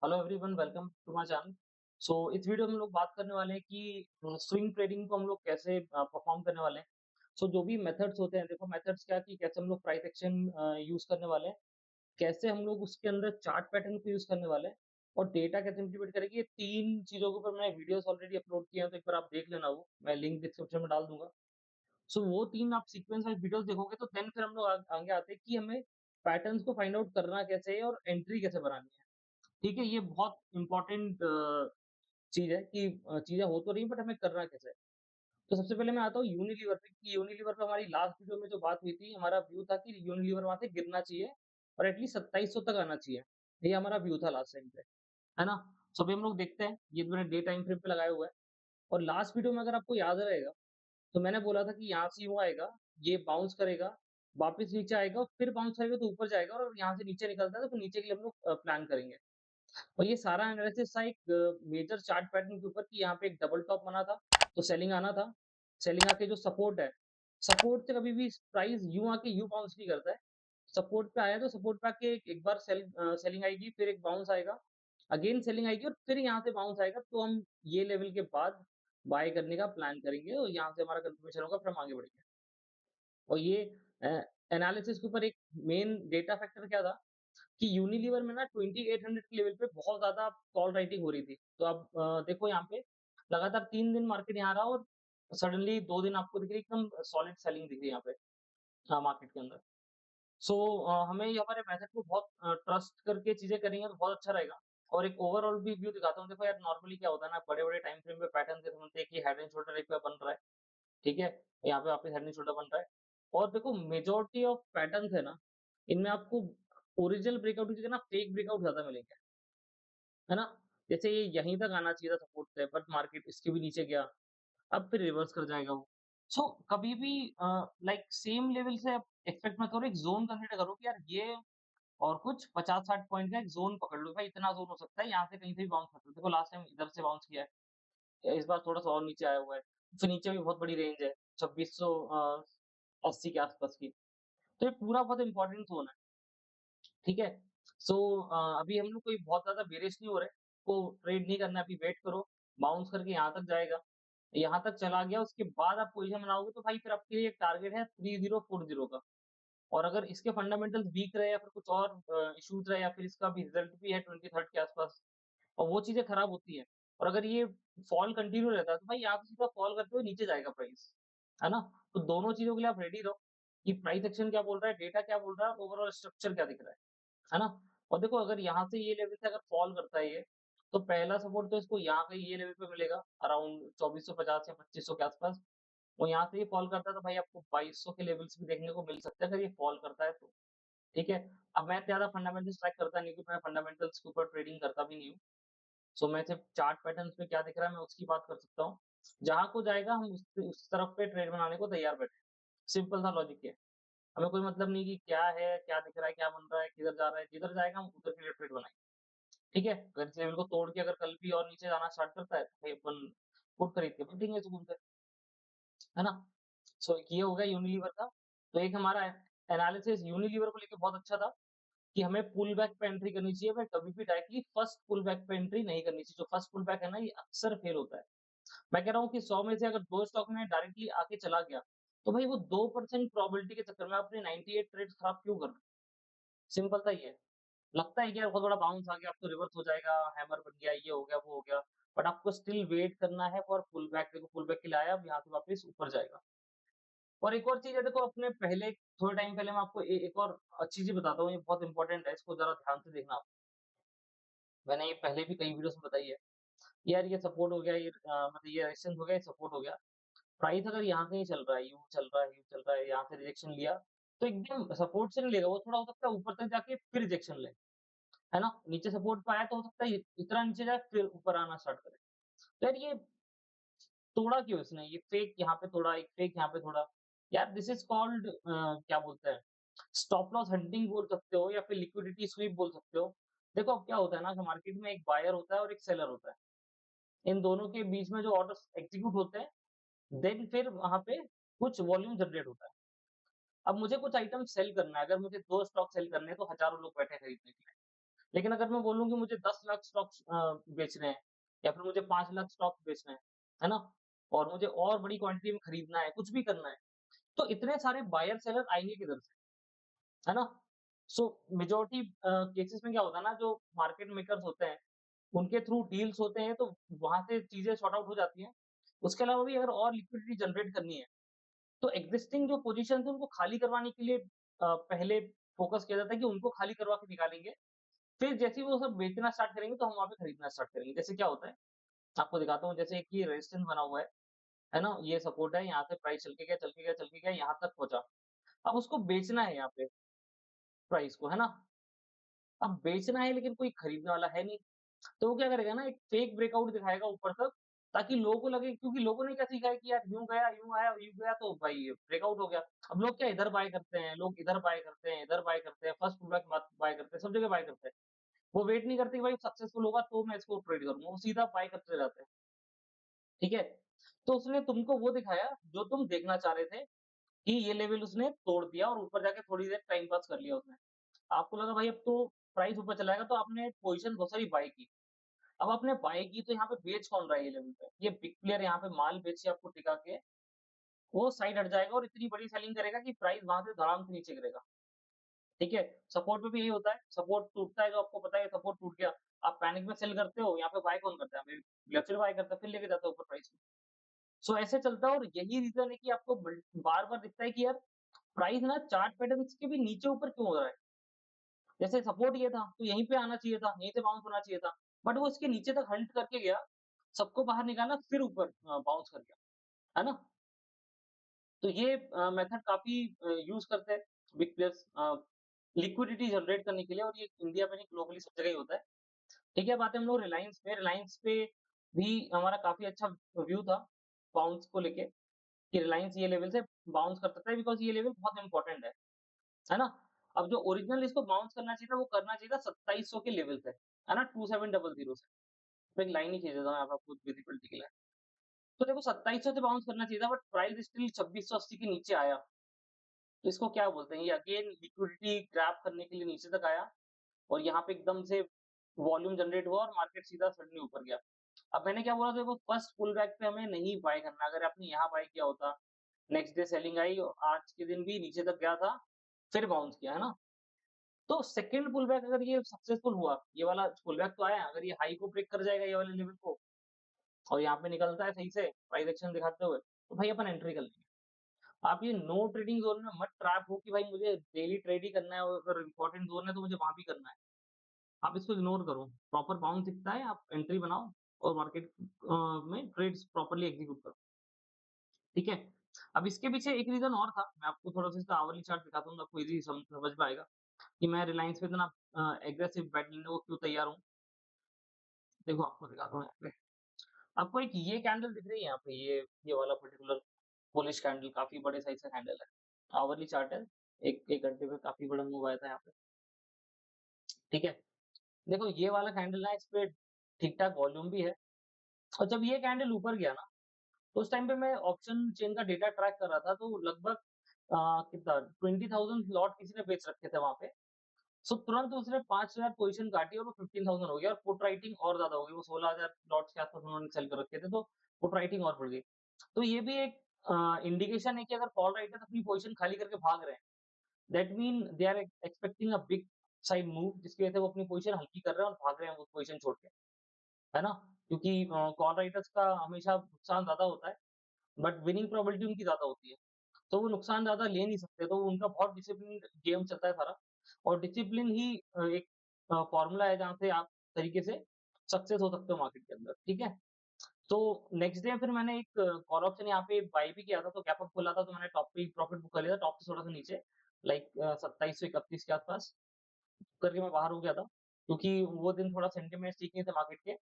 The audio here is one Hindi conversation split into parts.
Hello everyone, welcome to my channel. इस वीडियो में हम लोग बात करने वाले हैं कि स्विंग ट्रेडिंग को हम लोग कैसे परफॉर्म करने वाले हैं। जो भी मेथड्स होते हैं, देखो मेथड्स क्या कि कैसे हम लोग प्राइस एक्शन यूज करने वाले हैं, कैसे हम लोग उसके अंदर चार्ट पैटर्न को यूज करने वाले हैं और डेटा कैसे इंप्लीमेंट करेंगे। ये तीन चीजों के ऊपर मैंने वीडियोस ऑलरेडी अपलोड किए हैं, तो एक बार आप देख लेना, वो मैं लिंक डिस्क्रिप्शन में डाल दूंगा। वो तीन आप सीक्वेंस वाइज वीडियोस देखोगे तो देन फिर हम लोग आगे आते हैं कि हमें पैटर्न्स को फाइंड आउट करना कैसे है और एंट्री कैसे बनानी है। ठीक है, ये बहुत इंपॉर्टेंट चीज़ है कि चीज़ें हो तो रही हैं बट हमें करना कैसे है। तो सबसे पहले मैं आता हूँ यूनिलीवर पे कि यूनिलीवर पे हमारी लास्ट वीडियो में जो बात हुई थी, हमारा व्यू था कि यूनिलीवर वहाँ से गिरना चाहिए और एटलीस्ट 2700 तक आना चाहिए। ये हमारा व्यू था लास्ट टाइम पे, है ना? अभी हम लोग देखते हैं, ये तो मैंने डे टाइम फ्रेम पे लगाया हुआ है और लास्ट वीडियो में अगर आपको याद रहेगा, तो मैंने बोला था कि यहाँ से यूँ आएगा, ये बाउंस करेगा, वापस नीचे आएगा और फिर बाउंस करेगा तो ऊपर जाएगा और यहाँ से नीचे निकलता है तो फिर नीचे के लिए हम लोग प्लान करेंगे। और ये सारा एनालिसिस था एक मेजर चार्ट पैटर्न के ऊपर कि यहाँ पे एक डबल टॉप बना था, तो सेलिंग आना था। सेलिंग आके जो सपोर्ट है, सपोर्ट से कभी भी प्राइस यूँ आके यूँ बाउंस नहीं करता है। सपोर्ट पे आया तो सपोर्ट पे आके एक एक बार सेलिंग आएगी, फिर एक बाउंस आएगा, अगेन सेलिंग आएगी और फिर यहाँ से बाउंस आएगा, तो हम ये लेवल के बाद बाय करने का प्लान करेंगे और यहाँ से हमारा कंफर्मेशन होगा, फिर हम आगे बढ़ेंगे। और ये अ, एनालिसिस के ऊपर एक मेन डेटा फैक्टर क्या था कि यूनिलीवर में ना 2800 के लेवल पे बहुत ज़्यादा कॉल राइटिंग हो रही थी। तो आप देखो यहाँ पे लगातार 3 दिन मार्केट यहाँ रहा और सडनली 2 दिन आपको दिख रही है एकदम सॉलिड सेलिंग दिख रही है यहाँ पे मार्केट के अंदर। हमें ये हमारे मेथड को बहुत ट्रस्ट करके चीज़ें करेंगे तो बहुत अच्छा रहेगा। और एक ओवरऑल भी व्यू दिखाता हूँ। देखो यार, नॉर्मली क्या होता है ना, बड़े-बड़े टाइम फ्रेम पे पैटर्न जैसे बनते हैं कि हेड एंड शोल्डर एक पे बन रहा है, ठीक है? यहाँ पे वापस हेड एंड शोल्डर बन रहा है और देखो मेजॉरिटी ऑफ पैटर्न्स है ना, इनमें आपको ओरिजिनल ब्रेकआउट की जगह ना फेक ब्रेकआउट ज़्यादा मिलेंगे। है ना? जैसे ये यहीं तक आना चाहिए था सपोर्ट से, बट मार्केट इसके भी नीचे गया, अब फिर रिवर्स कर जाएगा वो। कभी भी लाइक सेम लेवल से आप एक्सपेक्ट मत करो, एक ज़ोन कंसीडर करो कि यार ये और कुछ 50-60 पॉइंट का एक ज़ोन पकड़ लो, भाई इतना ज़ोन हो सकता है, यहाँ से कहीं से भी बाउंस कर सकते हो। देखो लास्ट टाइम इधर से बाउंस किया है, इस बार थोड़ा-सा और नीचे आया हुआ है, फिर नीचे भी बहुत बड़ी रेंज है, 2600 80 के आसपास की। तो ये पूरा बहुत इंपॉर्टेंट ज़ोन है। ठीक है? अभी हम लोग कोई बहुत ज़्यादा बेरिश नहीं हो रहे, तो ट्रेड नहीं करना है, अभी वेट करो, बाउंस करके यहाँ तक जाएगा। यहाँ तक चला गया, उसके बाद आप पोज़ीशन बनाओगे तो भाई फिर आपके लिए एक टारगेट है 3040 का। और अगर इसके फंडामेंटल्स वीक रहे या फिर कुछ और इश्यूज़ रहे या फिर इसका भी रिज़ल्ट भी है 23rd के आसपास और वो चीज़ें खराब होती हैं और अगर ये फॉल कंटिन्यू रहता है, तो भाई यहाँ से सीधा फॉल करते हुए नीचे जाएगा प्राइस, है ना? तो दोनों चीज़ों के लिए आप रेडी रहो कि प्राइस एक्शन क्या बोल रहा है, डेटा क्या बोल रहा है, ओवरऑल स्ट्रक्चर क्या दिख रहा है ना? और देखो अगर यहाँ से ये लेवल से अगर फॉल करता है ये, तो पहला सपोर्ट तो इसको यहाँ पे ये लेवल पे मिलेगा अराउंड 2450 या 2500 के आसपास और यहाँ से ये फॉल करता है तो भाई आपको 2200 के लेवल्स भी देखने को मिल सकते हैं अगर ये फॉल करता है तो, ठीक है? अब मैं ज़्यादा फंडामेंटल्स ट्रैक करता नहीं हूँ क्योंकि मैं फंडामेंटल्स के ऊपर ट्रेडिंग करता भी नहीं हूँ। मैं सिर्फ चार्ट पैटर्न्स पे क्या दिख रहा है मैं उसकी बात कर सकता हूँ। जहाँ को जाएगा हम उस तरफ पे ट्रेड बनाने को तैयार बैठे हैं। सिंपल सा लॉजिक है। हमें कोई मतलब नहीं कि क्या है, क्या दिख रहा है, क्या बन रहा है, किधर जा रहा है, जिधर जाएगा हम उधर के लिए ट्रेड बनाएँगे। ठीक है? अगर इस लेवल को तोड़ के अगर कल भी और नीचे जाना स्टार्ट करता है, तो भाई अपन पुट खरीद के बैठेंगे सुकून से, है ना? एक ये हो गया यूनिलीवर का। तो एक हमारा एनालिसिस यूनिलीवर को लेके बहुत अच्छा था कि हमें पुल बैक पे एंट्री करनी चाहिए, बट कभी भी डायरेक्टली फर्स्ट पुल बैक पे एंट्री नहीं करनी चाहिए। जो फर्स्ट पुल बैक है ना, ये अक्सर फेल होता है। मैं कह रहा हूँ कि 100 में से अगर 2 स्टॉक में डायरेक्टली आके चला गया, तो भाई वो 2% प्रोबेबिलिटी के चक्कर में आप अपने 98 ट्रेड्स खराब क्यों कर रहे हो? सिंपल सा ही है। लगता है कि यार बहुत बड़ा बाउंस आ गया, अब तो रिवर्स हो जाएगा, हैमर बन गया, ये हो गया, वो हो गया। बट आपको स्टिल वेट करना है फॉर पुल बैक। देखो पुल बैक के लिए आया, अब यहाँ से वापस ऊपर जाएगा। और एक और चीज़ है, देखो अपने पहले थोड़े टाइम पहले मैं आपको एक और अच्छी चीज़ बताता हूँ, ये बहुत इंपॉर्टेंट है, इसको ज़रा ध्यान से देखना आप। मैंने ये पहले भी कई वीडियोज़ में बताई है। यार ये सपोर्ट हो गया, ये मतलब ये रेजिस्टेंस हो गया, ये सपोर्ट हो गया। प्राइस अगर यहाँ कहीं चल रहा है, यूँ चल रहा है, यूँ चल रहा है, यहाँ से रिजेक्शन लिया, तो एकदम सपोर्ट से नहीं लेगा, वो थोड़ा हो सकता है ऊपर तक जाके फिर रिजेक्शन ले, है ना? नीचे सपोर्ट पे आया तो हो सकता है इतना नीचे जाए फिर ऊपर आना स्टार्ट करे। तो यार ये तोड़ा क्यों इसने? ये फेक यहाँ पे तोड़ा, एक फेक यहाँ पे तोड़ा। यार दिस इज़ कॉल्ड क्या बोलते हैं, स्टॉप लॉस हंटिंग बोल सकते हो या फिर लिक्विडिटी स्वीप बोल सकते हो। देखो अब क्या होता है ना कि मार्केट में एक बायर होता है और एक सेलर होता है। इन दोनों के बीच में जो ऑर्डर्स एग्ज़ीक्यूट होते हैं, देन फिर वहाँ पे कुछ वॉल्यूम जनरेट होता है। अब मुझे कुछ आइटम सेल करना है, अगर मुझे 2 स्टॉक सेल करने हैं तो हज़ारों लोग बैठे हैं खरीदने के लिए। लेकिन अगर मैं बोलूँ कि मुझे 10 लाख स्टॉक्स बेचने हैं या फिर मुझे 5 लाख स्टॉक बेचने हैं, है ना? और मुझे और बड़ी क्वांटिटी में खरीदना है, कुछ भी करना है, तो इतने सारे बायर सेलर आएँगे किधर से, है ना? सो मेजॉरिटी केसेस में क्या होता है ना, जो मार्केट मेकर्स होते हैं, उनके थ्रू डील्स होते हैं, तो वहाँ से चीज़ें सॉर्ट आउट हो जाती हैं। उसके अलावा भी अगर और लिक्विडिटी जनरेट करनी है, तो एक्जिस्टिंग जो पोज़ीशन्स हैं, उनको खाली करवाने के लिए पहले फ़ोकस किया जाता है कि उनको खाली करवा के निकालेंगे। फिर जैसे ही वो सब बेचना स्टार्ट करेंगे, तो हम वहाँ पे खरीदना स्टार्ट करेंगे। जैसे क्या होता है, आपको दिखाता हूँ, जैसे एक ये रेजिस्टेंस बना हुआ है ना? ये सपोर्ट है, यहाँ से प्राइस चल के गया, चल के गया, चल के गया, यहाँ तक पहुँचा। अब उसको बेचना है यहाँ पे प्राइस को, है ना? अब बेचना है लेकिन कोई खरीदने वाला है नहीं, तो वो क्या करेगा ना, एक फेक ब्रेकआउट दिखाएगा ऊपर तक, ताकि लोगों को लगे, क्योंकि लोगों ने क्या सीखा है कि यार यूँ गया, यूँ आया, यूँ गया, तो भाई ब्रेकआउट हो गया। अब लोग क्या इधर बाय करते हैं, लोग इधर बाय करते हैं, इधर बाय करते हैं, फर्स्ट पुllback मत बाय करते हैं, सब जगह बाय करते हैं। वो वेट नहीं करते कि भाई सक्सेसफुल होगा तो मैं इसको ट्रेड करूँगा, वो सीधा बाय करते जाते हैं, ठीक है? तो उसने तुमको वो दिखाया जो तुम देखना चाह रहे थे, कि ये लेवल उसने तोड़ दिया और ऊपर जाके थोड़ी देर टाइम पास कर लिया उसने। आपको लगा भाई अब तो प्राइस ऊपर चला जाएगा, तो आपने पोज़ीशन बहुत सारी बाय की। अब आपने बाय की तो यहाँ पे बेच कौन रहा है ये लेवल पे? ये बिग प्लेयर यहाँ पे माल बेच के आपको टिका के, वो साइड हट जाएगा और इतनी बड़ी सेलिंग करेगा कि प्राइस वहाँ से धड़ाम से नीचे गिरेगा, ठीक है? सपोर्ट में भी यही होता है, सपोर्ट टूटता है, जो आपको पता है सपोर्ट टूट गया, आप पैनिक में सेल करते हो, यहाँ पे बाय कौन करता है? फिर फिर बाय करता है, फिर लेके जाता है ऊपर प्राइस में। सो ऐसे चलता है, और यही रीज़न है कि आपको बार-बार दिखता है कि यार प्राइस ना चार्ट पैटर्न्स के भी नीचे ऊपर क्यों हो रहा है? जैसे सपोर्ट ये था, तो यहीं पे आना चाहिए था, यहीं से बाउंस होना चाहिए था। बट वो इसके नीचे तक हल्ट करके गया, सबको बाहर निकाला, फिर ऊपर बाउंस कर गया, है ना? तो ये मेथड काफ़ी यूज़ करते हैं बिग प्लेयर्स लिक्विडिटी जनरेट करने के लिए, और ये इंडिया में नहीं, ग्लोबली सब जगह ही होता है। ठीक है, बात है हम लोग रिलायंस पे, रिलायंस पे भी हमारा काफ़ी अच्छा व्यू था बाउंस को लेके, कि रिलायंस ये लेवल से बाउंस कर सकता है, बिकॉज़ ये लेवल बहुत इम्पोर्टेंट है ना? अब जो ओरिजिनल इसको बाउंस करना चाहिए था, वो करना चाहिए था 2700 के लेवल से, है ना? 2700 से। मैं एक लाइन ही खींच देता हूँ यहाँ पे आपको विजिबिलिटी के लिए। तो देखो 2700 से बाउंस करना चाहिए था, बट प्राइस स्टिल 2680 के नीचे आया। तो इसको क्या बोलते हैं? ये अगेन लिक्विडिटी ग्रैब करने के लिए नीचे तक आया, और यहाँ पे एकदम से वॉल्यूम जनरेट हुआ और मार्केट सीधा सडनली ऊपर गया। अब मैंने क्या बोला, देखो फर्स्ट पुल बैक पे हमें नहीं बाय करना। अगर आपने यहाँ बाय किया होता, नेक्स्ट डे सेलिंग आई और आज के दिन भी नीचे तक गया था, फिर बाउंस किया, है ना? तो सेकंड पुल बैक अगर ये सक्सेसफुल हुआ, ये वाला पुल बैक तो आया, अगर ये हाई को ब्रेक कर जाएगा ये वाले लेवल को, और यहाँ पे निकलता है सही से प्राइस एक्शन दिखाते हुए, तो भाई अपन एंट्री कर लेंगे। आप ये नो ट्रेडिंग ज़ोन में मत ट्रैप हो कि भाई मुझे डेली ट्रेड ही करना है, और अगर इम्पोर्टेंट ज़ोन है तो मुझे वहाँ भी करना है। आप इसको इग्नोर करो, प्रॉपर बाउंस दिखता है, आप एंट्री बनाओ और मार्केट में ट्रेड्स प्रॉपर्ली एग्जीक्यूट करो, ठीक है? अब इसके पीछे एक रीज़न और था, मैं आपको थोड़ा-सा इसका आवरली चार्ट दिखाता हूँ, आपको ईज़ी समझ में आएगा कि मैं रिलायंस पे इतना एग्रेसिव बेट लेने को क्यों तैयार हूँ। देखो आपको दिखाता हूँ यहाँ पे, आपको एक ये कैंडल दिख रही है यहाँ पे, ये वाला पर्टिकुलर बुलिश कैंडल काफ़ी बड़े साइज़ का कैंडल है। आवरली चार्ट है, 1 घंटे में काफ़ी बड़ा मूव आया था यहाँ पे, ठीक है? देखो ये वाला कैंडल है, इस पे ठीक-ठाक वॉल्यूम भी है, और जब ये कैंडल ऊपर गया ना, तो उस टाइम पे मैं ऑप्शन चेन का डेटा ट्रैक कर रहा था, तो लगभग कितना 20,000 लॉट किसी ने बेच रखे थे वहाँ पे। सो तुरंत उसने 5,000 पोज़ीशन काटी और वो 15,000 हो गया, और पुट राइटिंग और ज़्यादा हो गई, वो 16,000 लॉट्स के आस-पास उन्होंने सेल कर रखे थे, तो पुट राइटिंग और बढ़ गई। तो ये भी एक इंडिकेशन है कि अगर कॉल राइटर्स अपनी पोज़ीशन खाली करके भाग रहे हैं, that mean they are expecting a big side move, जिसकी वजह से वो अपनी पोज़ीशन हल्की कर रहे हैं और भाग रहे हैं वो पोज़ीशन छोड़ के, है ना? क्योंकि कॉल राइटर्स का हमेशा नुकसान ज़्यादा होता है, बट विनिंग प्रोबेबिलिटी उनकी ज़्यादा होती है। तो वो नुकसान ज़्यादा ले नहीं सकते, तो उनका बहुत डिसिप्लिन्ड गेम चलता है सारा, और डिसिप्लिन ही एक फ़ॉर्मूला है जहाँ से आप तरीके से सक्सेस हो सकते हो मार्केट के अंदर, ठीक है? तो नेक्स्ट डे फिर मैंने एक कॉल ऑप्शन यहाँ पे बाय भी किया था, तो गैप अप खोला था, तो मैंने टॉप पे ही प्रॉफिट बुक कर लिया था, टॉप से थोड़ा-सा नीचे, लाइक 2731 के आस-पास करके मैं बाहर हो गया था, क्योंकि वो दिन थोड़ा सेंटिमेंट्स ठीक नहीं थे मार्केट के,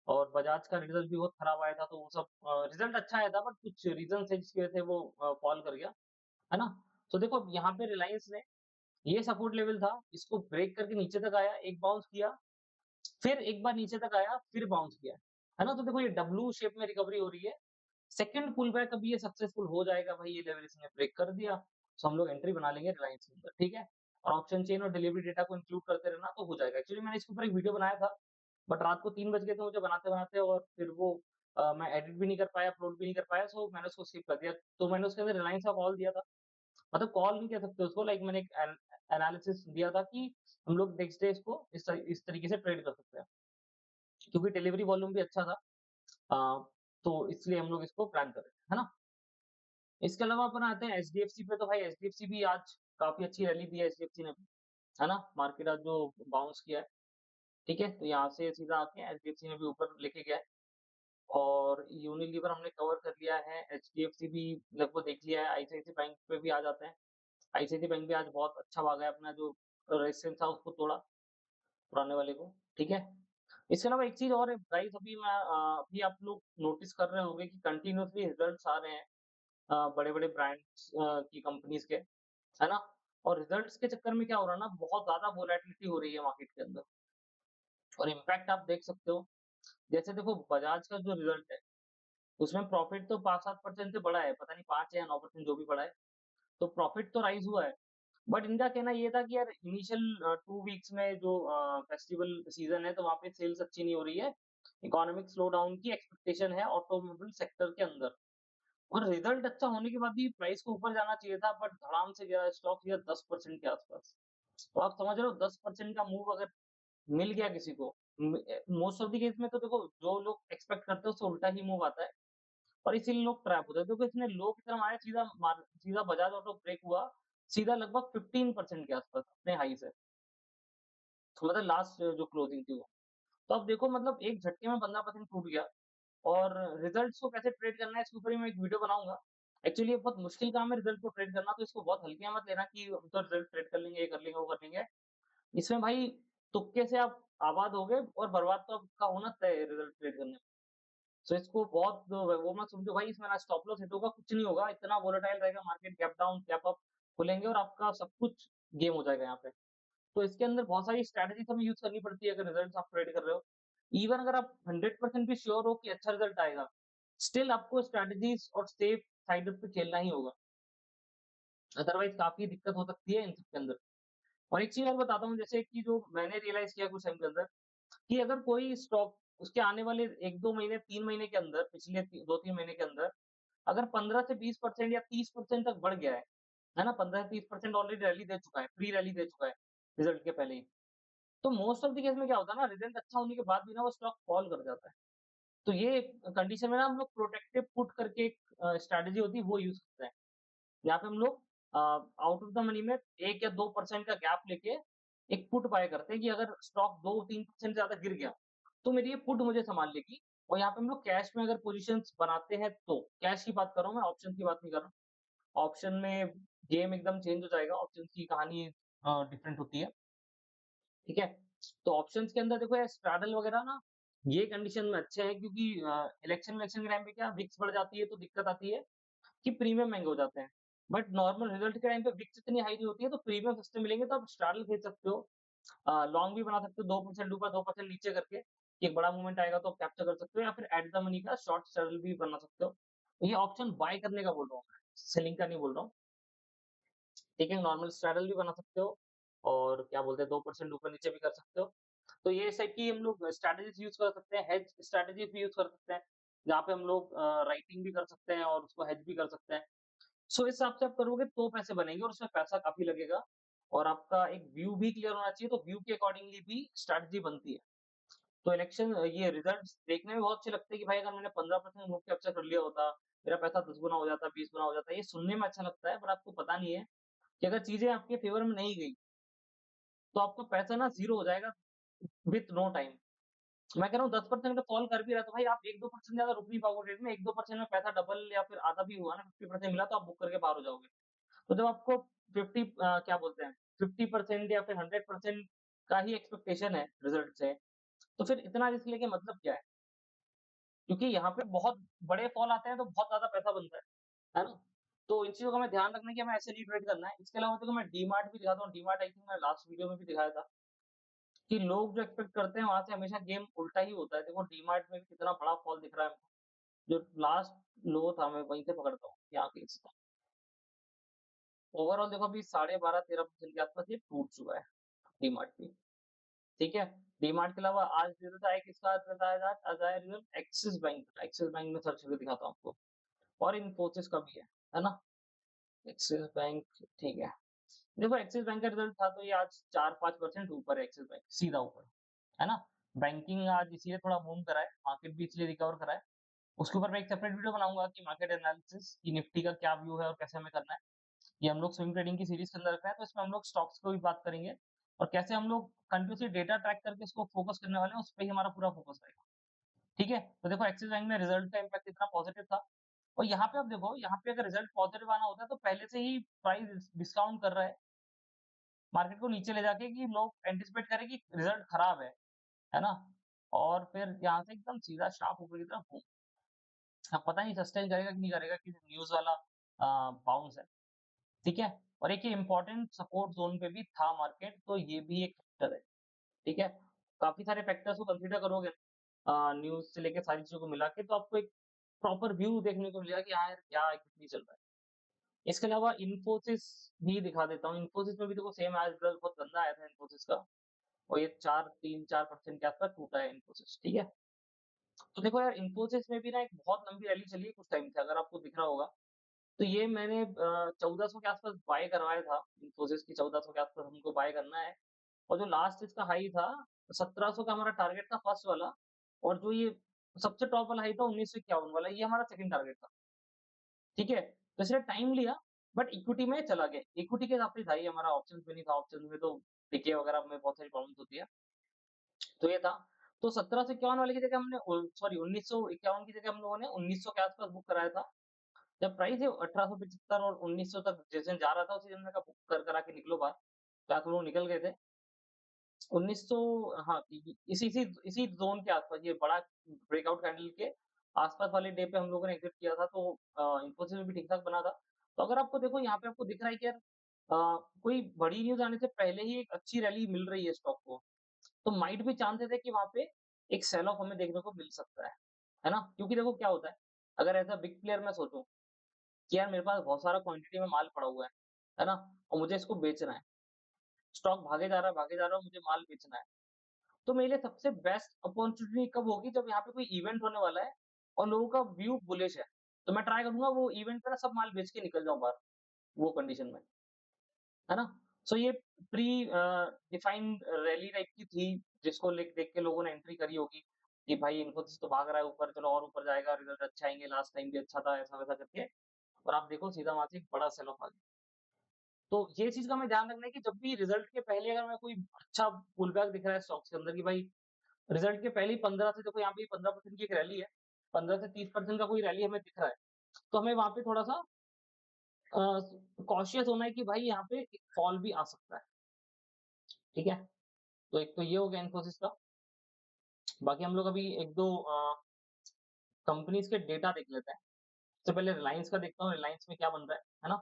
और बजाज का रिजल्ट भी बहुत खराब आया था, तो वो सब रिजल्ट अच्छा आया था, बट कुछ रीज़न थे जिसकी वजह से वो फॉल कर गया, है ना? तो देखो अब यहाँ पे रिलायंस ने, ये सपोर्ट लेवल था, इसको ब्रेक करके नीचे तक आया, एक बाउंस किया, फिर एक बार नीचे तक आया, फिर बाउंस किया, है ना? तो देखो ये डब्लू शेप में रिकवरी हो रही है। सेकंड पुल बैक अब ये सक्सेसफुल हो जाएगा भाई, ये लेवल इसने ब्रेक कर दिया, तो हम लोग एंट्री बना लेंगे रिलायंस के अंदर, ठीक है? और ऑप्शन चेन और डिलीवरी डेटा को इंक्लूड करते रहना तो हो जाएगा। एक्चुअली मैंने इसके ऊपर एक वीडियो बनाया था, बट रात को 3 बज गए थे मुझे बनाते-बनाते और फिर वो मैं एडिट भी नहीं कर पाया, अपलोड भी नहीं कर पाया, सो मैंने उसको स्किप कर दिया। तो मैंने उसके अंदर रिलायंस का कॉल दिया था, मतलब कॉल नहीं कह सकते उसको, लाइक मैंने एक एनालिसिस दिया था कि हम लोग नेक्स्ट डे इसको इस तरीके से ट्रेड कर सकते हैं, क्योंकि डिलीवरी वॉल्यूम भी अच्छा था। अ, तो इसलिए हम लोग इसको प्लान कर रहे थे, है ना? इसके अलावा अपन आते हैं एचडीएफसी पे, तो भाई एचडीएफसी भी आज काफ़ी अच्छी रैली दी है एचडीएफसी ने भी, है ना? मार्केट आज जो बाउंस किया है, ठीक है? तो यहाँ से सीधा आके एचडीएफसी ने भी ऊपर लेके गया है और यूनिलीवर हमने कवर कर लिया है, एचडीएफसी भी लगभग देख लिया है, आईसीआईसीआई बैंक पे भी आ जाते हैं। आईसीआईसीआई बैंक भी आज बहुत अच्छा भागा है, अपना जो रेजिस्टेंस था उसको तोड़ा, पुराने वाले को, ठीक है? इसके अलावा एक चीज़ और है गाइस, अभी आप लोग नोटिस कर रहे होंगे कि कंटीन्यूअसली रिजल्ट्स आ रहे हैं बड़े-बड़े ब्रांड्स की कंपनीज़ के, है ना? और रिजल्ट्स के चक्कर में क्या हो रहा है ना, बहुत ज़्यादा वोलैटिलिटी हो रही है मार्केट के अंदर और इम्पैक्ट आप देख सकते हो, जैसे देखो बजाज का जो रिजल्ट है, उसमें प्रॉफिट तो 5-7% से बढ़ा है, पता नहीं 5 या 9% जो भी बढ़ा है, तो प्रॉफिट तो राइज़ हुआ है। बट इनका कहना ये था कि यार इनिशियल 2 वीक्स में जो फेस्टिवल सीज़न है, तो वहाँ पे सेल्स अच्छी नहीं हो रही है। इकोनॉमिक स्लो डाउन की एक्सपेक्टेशन है ऑटोमोबाइल सेक्टर के अंदर और रिजल्ट अच्छा होने के बाद भी प्राइस को ऊपर जाना चाहिए था, बट धड़ाम से गिरा स्टॉक गिरा 10% के आसपास। तो आप समझ रहे हो 10% का मूव अगर मिल गया किसी को, मोस्ट ऑफ द केस में तो देखो जो लोग एक्सपेक्ट करते हैं उससे उल्टा ही मूव आता है और इसीलिए लोग ट्रैप होते हैं, क्योंकि इसने लो की तरफ आया, सीधा बजाज ऑटो ब्रेक हुआ, सीधा लगभग 15% के आसपास अपने हाई से, तो मतलब लास्ट जो क्लोजिंग थी वो। तो अब देखो मतलब एक झटके में 15% टूट गया और रिजल्ट्स को कैसे ट्रेड करना है इसके ऊपर ही मैं एक वीडियो बनाऊँगा। एक्चुअली ये बहुत मुश्किल काम है रिजल्ट को ट्रेड करना, तो इसको बहुत हल्के में मत लेना कि हम तो रिजल्ट ट्रेड कर लेंगे, ये कर लेंगे, वो कर लेंगे। इसमें भाई तुक्के से आप आबाद हो गए और बर्बाद तो आपका होना तय है रिजल्ट ट्रेड करने में। सो इसको बहुत वो मत समझो भाई, इसमें ना स्टॉप लॉस हिट होगा, कुछ नहीं होगा, इतना वोलेटाइल रहेगा market, gap down, gap up खुलेंगे और आपका सब कुछ गेम हो जाएगा यहाँ पे। तो इसके अंदर बहुत सारी स्ट्रैटेजीज़ हमें यूज़ करनी पड़ती है अगर रिजल्ट्स आप ट्रेड कर रहे हो। इवन अगर आप 100% भी श्योर हो कि अच्छा रिजल्ट आएगा, स्टिल आपको स्ट्रैटेजीज़ और सेफ साइड पे खेलना ही होगा। अदरवाइज़ काफ़ी दिक्कत हो सकती है इन सब के अंदर। और एक चीज़ और बताता हूँ, जैसे कि जो मैंने रियलाइज़ किया कुछ टाइम के अंदर कि अगर कोई स्टॉक उसके आने वाले 1-2 महीने, 3 महीने के अंदर, पिछले 2-3 महीने के अंदर अगर 15 से 20% या 30% तक बढ़ गया है ना? 15 से 30% ऑलरेडी रैली दे चुका है, प्री रैली दे चुका है, रिजल्ट के पहले ही। तो मोस्ट ऑफ द केस में क्या होता है ना, रिजल्ट अच्छा होने के बाद भी ना वो स्टॉक फॉल कर जाता है। तो ये कंडीशन में ना हम लोग प्रोटेक्टिव पुट करके एक स्ट्रैटेजी होती है वो यूज़ करते हैं। यहाँ पे हम लोग आउट ऑफ द मनी में 1 या 2% का गैप लेके एक पुट बाय करते हैं कि अगर स्टॉक 2-3% ज़्यादा गिर गया, तो मेरी ये पुट मुझे सँभाल लेगी और यहाँ पे हम लोग कैश में अगर पोज़ीशंस बनाते हैं तो, कैश की बात कर रहा हूँ मैं, ऑप्शन की बात नहीं कर रहा हूँ। ऑप्शन में गेम एकदम चेंज हो जाएगा, ऑप्शंस की कहानी डिफरेंट होती है, ठीक है? तो ऑप्शंस के अंदर देखो ये स्ट्रैडल वगैरह ना, ये कंडीशन में अच्छे हैं क्योंकि इलेक्शन के टाइम पे क्या विक्स बढ़ जाती है तो दिक्कत आती है कि प्रीमियम महँगे हो जाते हैं। बट नॉर्मल रिजल्ट के टाइम पे विक्स इतनी हाई नहीं होती है तो प्रीमियम सस्ते मिलेंगे तो आप स्ट्रैडल खरीद सकते हो। लॉन्ग भी बना सकते हो 2% ऊपर 2% नीचे करके, कि एक बड़ा मूवमेंट आएगा तो आप कैप्चर कर सकते हो या फिर एट द मनी का शॉर्ट स्ट्रैडल भी बना सकते हो। ये ऑप्शन बाय करने का बोल रहा हूँ मैं, सेलिंग का नहीं बोल रहा हूँ। ठीक है, नॉर्मल स्ट्रैडल भी बना सकते हो और क्या बोलते हैं 2% ऊपर-नीचे भी कर सकते हो। तो ये इस टाइप की हम लोग स्ट्रैटेजीज़ यूज़ कर सकते हैं, हेज स्ट्रैटेजीज़ भी यूज़ कर सकते हैं, जहाँ पे हम लोग राइटिंग भी कर सकते हैं और उसको हेज भी कर सकते हैं। सो इस हिसाब से आप करोगे तो पैसे बनेंगे और उसमें पैसा काफ़ी लगेगा और आपका एक व्यू भी क्लियर होना चाहिए, तो व्यू के अकॉर्डिंगली भी स्ट्रैटेजी बनती है। तो ये रिजल्ट्स देखने में बहुत अच्छे लगते हैं कि भाई अगर मैंने 15% मूव कैप्चर कर लिया होता, मेरा पैसा 10 गुना हो जाता, 20 गुना हो जाता। ये सुनने में अच्छा लगता है, पर आपको पता नहीं है कि अगर चीज़ें आपके फ़ेवर में नहीं गई, तो आपका पैसा ना ज़ीरो हो जाएगा विथ नो टाइम। मैं कह रहा हूँ 10% का फॉल कर भी रहा है, तो भाई आप 1-2% ज़्यादा रुक नहीं पाओगे ट्रेड में, 1-2% में पैसा डबल या फिर आधा भी हुआ ना, 50% मिला तो आप बुक करके बाहर हो जाओगे। तो जब आपको क्या बोलते हैं 50% या फिर 100% का ही एक्सपेक्टेशन है रिजल्ट से, तो फिर इतना रिस्क लेके मतलब क्या है? क्योंकि यहाँ पे बहुत बड़े फॉल आते हैं तो बहुत ज़्यादा पैसा बनता है ना? तो इन चीज़ों का हमें ध्यान रखना है कि हमें ऐसे नहीं ट्रेड करना है। इसके अलावा देखो मैं डीमार्ट भी दिखाता हूँ, डीमार्ट आई थिंक मैं लास्ट वीडियो में भी दिखाया था कि लोग जो एक्सपेक्ट करते हैं वहाँ से हमेशा गेम उल्टा ही होता है। देखो डीमार्ट में भी कितना बड़ा फॉल दिख रहा है हमको, जो लास्ट लो था मैं वहीं से पकड़ता हूँ, यहाँ के ओवरऑल देखो अभी 12.5-13% के आसपास ये टूट चुका है डीमार्ट भी, ठीक है? डीमार्ट के अलावा आज रिजल्ट आया किसका आज आया रिजल्ट एक्सिस बैंक का। एक्सिस बैंक में सर्च करके दिखाता हूँ आपको और इन्फोसिस का भी है ना? एक्सिस बैंक ठीक है। देखो एक्सिस बैंक का रिजल्ट था तो ये आज 4-5% ऊपर है एक्सिस बैंक, सीधा ऊपर, है ना? बैंकिंग आज इसीलिए थोड़ा बूम करा है, मार्केट भी इसलिए रिकवर करा है। उसके ऊपर मैं एक सेपरेट वीडियो बनाऊँगा कि मार्केट एनालिसिस कि निफ्टी का क्या व्यू है और कैसे हमें करना है। ये हम लोग स्विंग ट्रेडिंग की सीरीज के अंदर रखा है, तो इसमें हम लोग स्टॉक्स को भी बात करेंगे और कैसे हम लोग कंटिन्यूअसली डेटा ट्रैक करके इसको फोकस करने वाले हैं, उस पे ही हमारा पूरा फोकस रहेगा। ठीक है? तो देखो एक्सिस बैंक में रिजल्ट का इम्पैक्ट इतना पॉजिटिव था और यहाँ पे आप देखो, यहाँ पे अगर रिजल्ट पॉजिटिव आना होता है तो पहले से ही प्राइस डिस्काउंट कर रहा है मार्केट को नीचे ले जाके कि लोग एंटिसिपेट करें कि रिजल्ट खराब है ना? और फिर यहाँ से एकदम सीधा शार्प ऊपर की तरफ बूम। अब पता नहीं सस्टेन करेगा कि नहीं करेगा कि न्यूज़ वाला बाउंस है, ठीक है? और एक ये इम्पोर्टेंट सपोर्ट ज़ोन पे भी था मार्केट, तो ये भी एक फैक्टर है, ठीक है? काफ़ी सारे फैक्टर्स को कंसीडर करोगे न्यूज़ से लेके सारी चीज़ों को मिला के तो आपको एक प्रॉपर व्यू देखने को मिलेगा कि हाँ यार, क्या एक्चुअली चल रहा है। इसके अलावा इन्फोसिस भी दिखा देता हूँ, इन्फोसिस में भी देखो सेम आज रिजल्ट बहुत गंदा आया था इन्फोसिस का और ये 4-3-4% के आसपास टूटा है इन्फोसिस, ठीक है? तो देखो यार इन्फोसिस में भी ना एक बहुत लंबी रैली चली है कुछ टाइम से अगर आपको दिख रहा होगा, तो ये मैंने 1400 के आसपास बाय करवाया था, इन्फोसिस की 1400 के आसपास हमको बाय करना है और जो लास्ट इसका हाई था 1700 का हमारा टारगेट था फर्स्ट वाला और जो ये सबसे टॉप वाला हाई था 1951 वाला, ये हमारा सेकंड टारगेट था, ठीक है? तो इसने टाइम लिया बट इक्विटी में चला गया, इक्विटी के हिसाब से था ये हमारा ऑप्शंस में नहीं था, ऑप्शंस में तो डिके वगैरह में बहुत सारी प्रॉब्लम्स होती है, तो ये था। तो 17 से 51 वाले की जगह हमने सॉरी 1951 की जगह हम लोगों ने 1900 के आसपास बुक कराया था। जब प्राइस ये 1875 और 1900 तक जिस दिन जा रहा था उसी दिन मैंने कहा बुक कर करा के निकलो बाहर, तो आप लोग निकल गए थे। 1900 हाँ, इसी ज़ोन के आसपास ये बड़ा ब्रेकआउट कैंडल के आसपास वाले डे पे हम लोगों ने एग्ज़िट किया था तो इन्फोसिस में भी ठीक-ठाक बना था। तो अगर आपको देखो यहाँ पे आपको दिख रहा है कि यार कोई बड़ी न्यूज़ आने से पहले ही एक अच्छी रैली मिल रही है स्टॉक को, तो माइट भी चांसेस है कि वहाँ पे एक सेल ऑफ हमें देखने को मिल सकता है ना? क्योंकि देखो क्या होता है, अगर एज़ अ बिग प्लेयर मैं सोचूँ कि यार मेरे पास बहुत सारा क्वांटिटी में माल पड़ा हुआ है ना? और मुझे इसको बेचना है। स्टॉक भागे जा रहा है और मुझे माल बेचना है। तो मेरे लिए सबसे बेस्ट अपॉर्च्युनिटी कब होगी जब यहाँ पे कोई इवेंट होने वाला है और लोगों का व्यू बुलिश है। तो मैं ट्राई करूँगा वो इवेंट पे ना सब माल बेच के निकल जाऊँ बाहर, वो कंडीशन में, है ना? सो ये प्री डिफाइंड रैली टाइप की थी जिसको लेक देख के लोगों ने एंट्री करी होगी कि भाई इन्फोसिस तो भाग रहा है ऊपर, चलो और ऊपर जाएगा, रिजल्ट अच्छे आएँगे, लास्ट टाइम भी अच्छा था, ऐसा-वैसा करके और आप देखो सीधा वहाँ से एक बड़ा सेल ऑफ आ गया। तो ये चीज़ का हमें ध्यान रखना है कि जब भी रिजल्ट के पहले अगर हमें कोई अच्छा पुलबैक दिख रहा है स्टॉक्स के अंदर कि भाई रिजल्ट के पहले ही 15 से देखो यहाँ पे 15% की एक रैली है, 15 से 30% का कोई रैली हमें दिख रहा है, तो हमें वहाँ पे थोड़ा-सा कॉशियस होना है कि भाई यहाँ पे एक फॉल भी आ सकता है, ठीक है? तो एक तो ये हो गया इन्फोसिस का, बाकी हम लोग अभी 1-2 कंपनीज़ के डेटा देख लेते हैं। सबसे पहले रिलायंस का देखता हूँ, रिलायंस में क्या बन रहा है ना?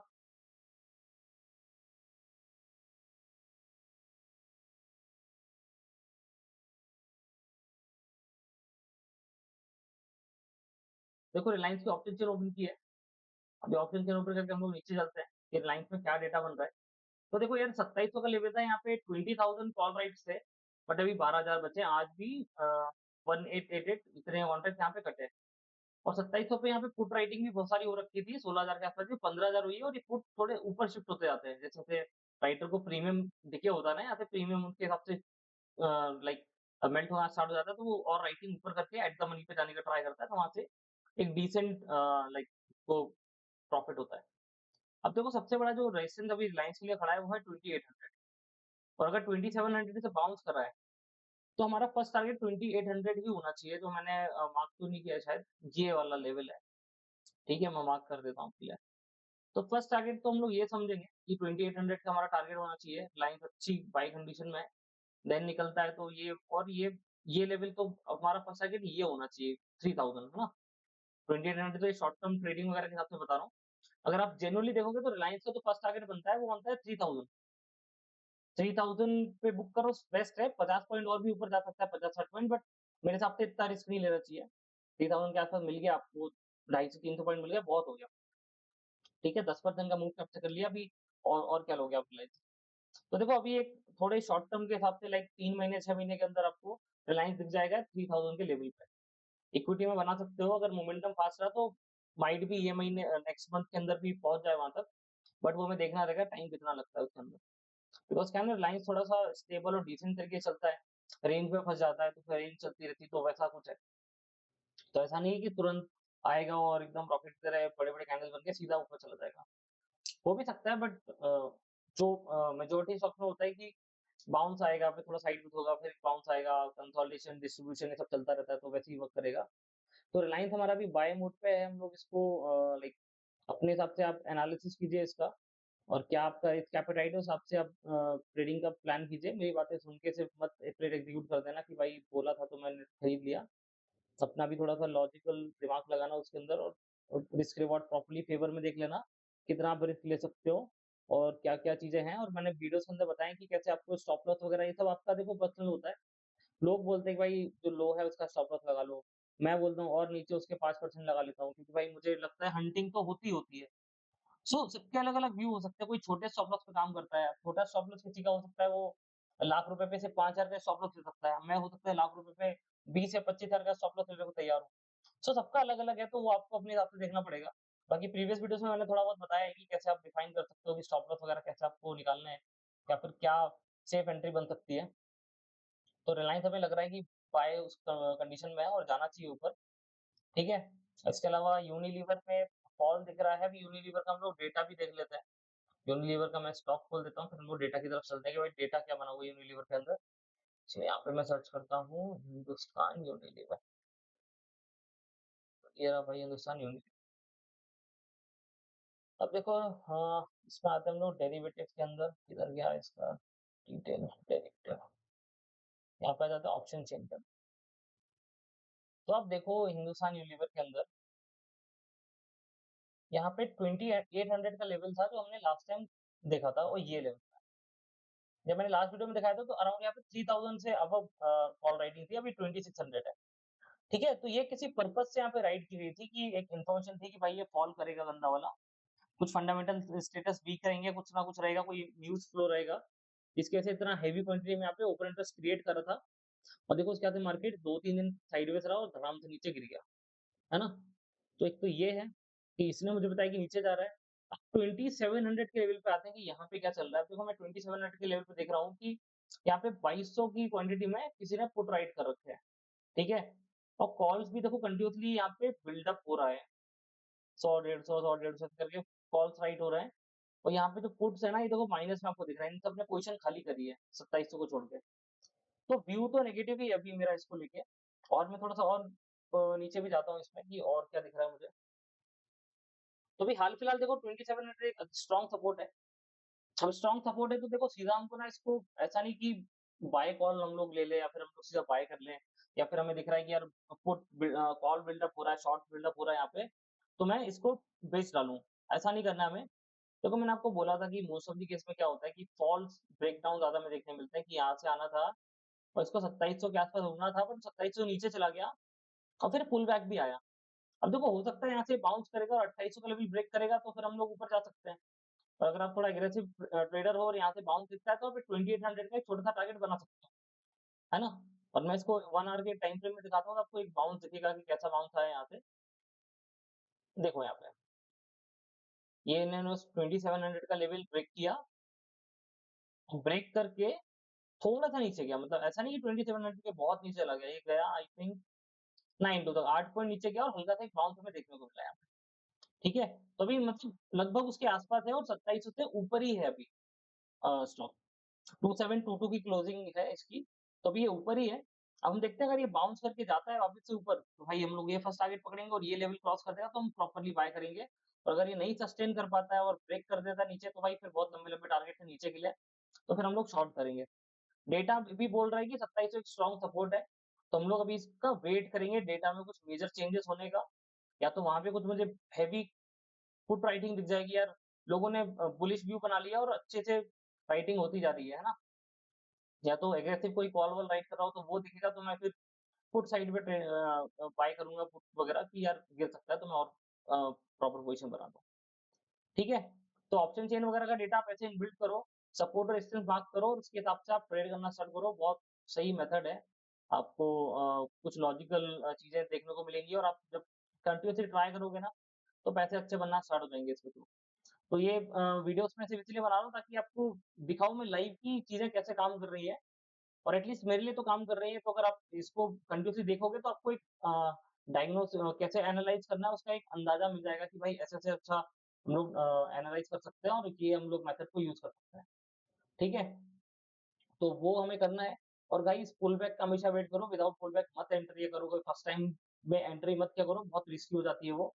देखो रिलायंस की ऑप्शन चेन ओपन की है, अभी ऑप्शन चेन ओपन करके हम लोग नीचे चलते हैं कि रिलायंस में क्या डेटा बन रहा है। तो देखो यार 2700 का लेवल था यहाँ पे 20,000 कॉल राइट्स थे, बट अभी 12,000 बचे हैं। आज भी 1888 इतने कॉन्ट्रैक्ट यहाँ पे कटे हैं और 2700 पे यहाँ पे पुट राइटिंग भी बहुत सारी हो रखी थी, 16,000 के आसपास भी 15,000 हुई है और ये पुट थोड़े ऊपर शिफ्ट होते जाते हैं। जैसे-जैसे राइटर को प्रीमियम देखिए होता है ना, यहाँ पे प्रीमियम उनके हिसाब से लाइक मेल्ट होना स्टार्ट हो जाता है, तो वो और राइटिंग ऊपर करके एट द मनी पे जाने का ट्राई करता है, तो वहाँ से एक डिसेंट लाइक वो प्रॉफिट होता है। अब देखो सबसे बड़ा जो रेजिस्टेंस अभी रिलायंस के लिए खड़ा है वो है 2800 और अगर 2700 से बाउंस कर रहा है, तो हमारा फर्स्ट टारगेट 2800 ही होना चाहिए, जो मैंने मार्क तो नहीं किया है शायद, ये वाला लेवल है, ठीक है? मैं मार्क कर देता हूँ क्लियर। तो फर्स्ट टारगेट तो हम लोग ये समझेंगे कि 2800 का हमारा टारगेट होना चाहिए, रिलायंस अच्छी बाय कंडीशन में है, देन निकलता है तो ये और ये लेवल तो हमारा फर्स्ट टारगेट ये होना चाहिए 3000 है ना? 2800 तो ये शॉर्ट टर्म ट्रेडिंग वगैरह के हिसाब से बता रहा हूँ। अगर आप जेन्युइनली देखोगे तो रिलायंस का जो फर्स्ट टारगेट बनता है वो बनता है 3000 3000 पे बुक करो बेस्ट है, 50 पॉइंट और भी ऊपर जा सकता है 50-60 पॉइंट बट मेरे हिसाब से इतना रिस्क नहीं लेना चाहिए। 3000 के आसपास मिल गया आपको 250 से 300 पॉइंट मिल गया बहुत हो गया। ठीक है 10% का मूव कैप्चर कर लिया अभी और क्या लोगे आप रिलायंस? तो देखो अभी एक थोड़े शॉर्ट टर्म के हिसाब से लाइक 3 महीने 6 महीने के अंदर आपको रिलायंस दिख जाएगा 3000 के लेवल पे। इक्विटी में बना सकते हो अगर मोमेंटम फास्ट रहा तो माइट भी ये महीने नेक्स्ट मंथ के अंदर भी पहुंच जाए वहां तक। बट वो हमें देखना रहेगा टाइम कितना लगता है उसके अंदर। बिकॉज़ क्या है ना रिलायंस थोड़ा-सा स्टेबल और डिसेंट तरीके से चलता है। रेंज में फँस जाता है तो फिर रेंज चलती रहती है तो वैसा कुछ है। तो ऐसा नहीं है कि तुरंत आएगा और एकदम रॉकेट की तरह बड़े-बड़े कैंडल बन के सीधा ऊपर चला जाएगा। हो भी सकता है बट जो मेजॉरिटी स्टॉक्स में होता है कि बाउंस आएगा फिर थोड़ा साइड में होगा फिर बाउंस आएगा, कंसोलिडेशन, डिस्ट्रीब्यूशन ये सब चलता रहता है तो वैसे ही वर्क करेगा। तो रिलायंस हमारा अभी बाय मोड पे है, हम लोग इसको लाइक अपने हिसाब से आप एनालिसिस कीजिए इसका और क्या आपका रिस्क एपेटाइट है उस हिसाब से आप ट्रेडिंग का प्लान कीजिए। मेरी बातें सुन के सिर्फ मत ट्रेड एग्जीक्यूट कर देना कि भाई बोला था तो मैंने खरीद लिया। अपना भी थोड़ा-सा लॉजिकल दिमाग लगाना उसके अंदर और रिस्क रिवॉर्ड प्रॉपर्ली फेवर में देख लेना, कितना आप रिस्क ले सकते हो और क्या-क्या चीज़ें हैं और मैंने वीडियोज़ के अंदर बताया कि कैसे आपको स्टॉप लॉस वगैरह ये सब आपका देखो पर्सनल होता है। लोग बोलते हैं कि भाई जो लो है उसका स्टॉप लॉस लगा लो। मैं बोलता हूँ और नीचे उसके 5% लगा लेता हूँ क्योंकि भाई मुझे लगता है हंटिंग तो होती है। सबके अलग-अलग व्यू हो सकते हैं, कोई छोटे स्टॉप लॉस पे काम करता है, छोटा स्टॉप लॉस किसी का हो सकता है वो लाख रुपए पे से 5,000 का स्टॉप लॉस ले सकता है, मैं हो सकता है लाख रुपए पे 20 या 25,000 का स्टॉप लॉस लेने को तैयार हूँ। सबका अलग-अलग है तो वो आपको अपने हिसाब से देखना पड़ेगा। बाकी प्रीवियस वीडियोज़ में मैंने थोड़ा बहुत बताया है कि कैसे आप डिफाइन कर सकते हो कि स्टॉप लॉस वगैरह कैसे आपको निकालना है या फिर क्या सेफ एंट्री बन सकती है। तो रिलायंस हमें लग रहा है कि बाय उस कंडीशन में है और जाना चाहिए ऊपर, ठीक है? इसके अलावा यूनिलीवर में फॉल दिख रहा है, अभी यूनिलीवर का हम लोग डेटा भी देख लेते हैं। यूनिलीवर का मैं स्टॉक खोल देता हूँ, फिर हम लोग डेटा की तरफ चलते हैं कि भाई डेटा क्या बना हुआ है यूनिलीवर के अंदर। चलिए यहाँ पे मैं सर्च करता हूँ हिंदुस्तान यूनिलीवर। ये रहा भाई हिंदुस्तान यूनिलीवर। अब देखो हाँ, इसमें आते हैं हम लोग डेरिवेटिव्स के अंदर, किधर गया इसका डिटेल डेरिवेटिव। यहाँ पे आ जाता है ऑप्शन चेन पे। तो आप देखो हिंदुस्तान यूनिलीवर के अंदर यहाँ पे 2800 का लेवल था जो हमने लास्ट टाइम देखा था और ये लेवल जब मैंने लास्ट वीडियो में दिखाया था तो अराउंड यहाँ पे 3000 से अबव कॉल राइटिंग थी, अभी 2600 है। ठीक है? तो ये किसी पर्पज़ से यहाँ पे राइट की गई थी कि एक इन्फॉर्मेशन थी कि भाई ये फॉल करेगा गंदा वाला। कुछ फंडामेंटल स्टेटस वीक रहेंगे, कुछ ना कुछ रहेगा, कोई न्यूज़ फ्लो रहेगा। जिसकी वजह से इतना हेवी क्वांटिटी में यहाँ पे ओपन इंटरेस्ट क्रिएट कर रहा था और देखो उसके बाद में मार्केट 2-3 दिन साइडवेज़ रहा और धड़ाम से नीचे गिर गया। है ना? तो एक तो ये है कि इसने मुझे बताया कि नीचे जा रहा है। अब 2700 के लेवल पे आते हैं कि यहाँ पे क्या चल रहा है। देखो मैं 2700 के लेवल पे देख रहा हूँ कि यहाँ पे 2200 की क्वांटिटी में किसी ने पुट राइट कर रखे हैं। ठीक है? और कॉल्स भी देखो कंटीन्यूअसली यहाँ पे बिल्डअप हो रहा है। 100 150 100 150 करके कॉल्स राइट हो रहे हैं और यहाँ पे जो पुट्स है ना ये देखो माइनस में आपको दिख रहा है। इन सब ने पोजीशन खाली करी है 2700 को छोड़ के। तो व्यू तो नेगेटिव ही है अभी मेरा इसको लेके और मैं थोड़ा-सा और नीचे भी जाता हूँ इसमें कि और क्या दिख रहा है मुझे। तो अभी हाल-फिलहाल देखो 2700 एक स्ट्रॉन्ग सपोर्ट है। अब स्ट्रॉन्ग सपोर्ट है तो देखो सीधा हमको ना इसको ऐसा नहीं कि बाय कॉल हम लोग ले लें या फिर हम लोग सीधा बाय कर लें या फिर हमें दिख रहा है कि यार कॉल बिल्डअप हो रहा है, शॉर्ट बिल्डअप हो रहा है यहाँ पे, तो मैं इसको बेच डालूँ। ऐसा नहीं करना है हमें। देखो मैंने आपको बोला था कि मोस्ट ऑफ द केस में क्या होता है कि फॉल्स ब्रेकडाउन ज़्यादा हमें देखने मिलते हैं कि यहाँ से आना था और इसको 2700 के आस-पास होना था बट 2700 नीचे चला गया और फिर पुल बैक भी आया। अब देखो हो सकता है यहाँ से बाउंस करेगा और 2800 का लेवल ब्रेक करेगा तो फिर हम लोग ऊपर जा सकते हैं। और अगर आप थोड़ा एग्रेसिव ट्रेडर हो और यहाँ से बाउंस दिखता है तो आप 2800 का एक छोटा-सा टारगेट बना सकते हो, है ना? और मैं इसको 1 आवर के टाइम फ्रेम में दिखाता हूँ तो आपको एक बाउंस दिखेगा कि कैसा बाउंस आया यहाँ पे। देखो यहाँ पे, ये इन्होंने 2700 का लेवल ब्रेक किया, ब्रेक करके थोड़ा-सा नीचे गया मतलब ऐसा नहीं कि 2700 के बहुत नीचे चला गया, ये गया आई थिंक 9 टू तक 8 पॉइंट नीचे गया और हल्का सा एक बाउंस हमें देखने को मिला यहाँ पे, ठीक है? तो अभी मतलब लगभग उसके आस-पास है और 2700 से ऊपर ही है अभी स्टॉक। 2722 की क्लोजिंग है इसकी, तो अभी ये ऊपर ही है। अब हम देखते हैं अगर ये बाउंस करके जाता है वापस से ऊपर, तो भाई हम लोग ये फर्स्ट टारगेट पकड़ेंगे और ये लेवल क्रॉस कर देगा तो हम प्रॉपर्ली बाय करेंगे। और अगर ये नहीं सस्टेन कर पाता है और ब्रेक कर देता है नीचे तो भाई फिर बहुत लंबे-लंबे टारगेट है नीचे के लिए, तो फिर हम लोग शॉर्ट करेंगे। डेटा भी बोल रहा है कि 2700 एक स्ट्रॉन्ग सपोर्ट है, तो हम लोग अभी इसका वेट करेंगे डेटा में कुछ मेजर चेंजेस होने का, या तो वहाँ पे कुछ मुझे हेवी पुट राइटिंग दिख जाएगी यार, लोगों ने बुलिश व्यू बना लिया और अच्छे से राइटिंग होती जा रही है ना? या तो एग्रेसिव कोई कॉल वॉल राइट कर रहा हो तो वो दिखेगा तो मैं फिर पुट साइड पे बाय करूँगा पुट वगैरह कि यार गिर सकता है तो मैं और प्रॉपर पोज़ीशन बना दूँ। ठीक है? तो ऑप्शन चेन वगैरह का डेटा आप ऐसे इनबिल्ट करो, सपोर्ट और रेजिस्टेंस मार्क करो और उसके हिसाब से आप ट्रेड करना स्टार्ट करो। बहुत सही मेथड है। आपको कुछ लॉजिकल चीज़ें देखने को मिलेंगी और आप जब कंटिन्यूअसली ट्राई करोगे ना, तो पैसे अच्छे बनना स्टार्ट हो जाएँगे इसके थ्रू। तो ये वीडियोज़ मैं सिर्फ इसलिए बना रहा हूँ ताकि आपको दिखाऊँ मैं लाइव की चीज़ें कैसे काम कर रही है और एटलीस्ट मेरे लिए तो काम कर रही है। तो अगर आप इसको कंटिन्यूअसली देखोगे तो आपको एक कैसे एनालाइज़ करना है उसका एक अंदाज़ा मिल जाएगा कि भाई ऐसे-ऐसे अच्छा हम लोग एनालाइज़ कर सकते हैं और ये हम लोग मेथड को यूज़ कर सकते हैं। ठीक है? तो वो हमें करना है और गाइस पुल बैक का हमेशा वेट करो, विदाउट पुल बैक मत एंटर किया करो, कोई फर्स्ट टाइम में एंट्री मत किया करो, बहुत रिस्की हो जाती है वो।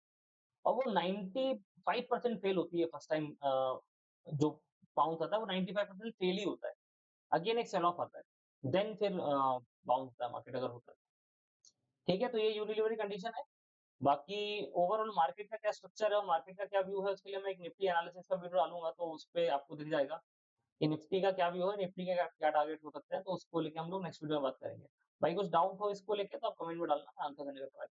और वो 95% फेल होती है फर्स्ट टाइम जो बाउंस आता है वो 95% फेल ही होता है। अगेन एक सेल ऑफ आता है। देन फिर बाउंस होता है मार्केट अगर होता है। ठीक है? तो ये यूनिलिवरी कंडीशन है। बाकी ओवरऑल मार्केट का क्या स्ट्रक्चर है और मार्केट का क्या व्यू है उसके लिए मैं एक निफ्टी एनालिसिस का वीडियो डालूँगा तो उसपे आपको दिख जाएगा। कि निफ्टी का क्या व्यू है, निफ्टी के क्या क्या टारगेट हो सकते हैं, तो उसको लेके हम लोग नेक्स्ट वीडियो में बात करेंगे। भाई कुछ डाउट हो इसको लेके तो आप कमेंट में डालना, मैं आंसर करने का ट्राई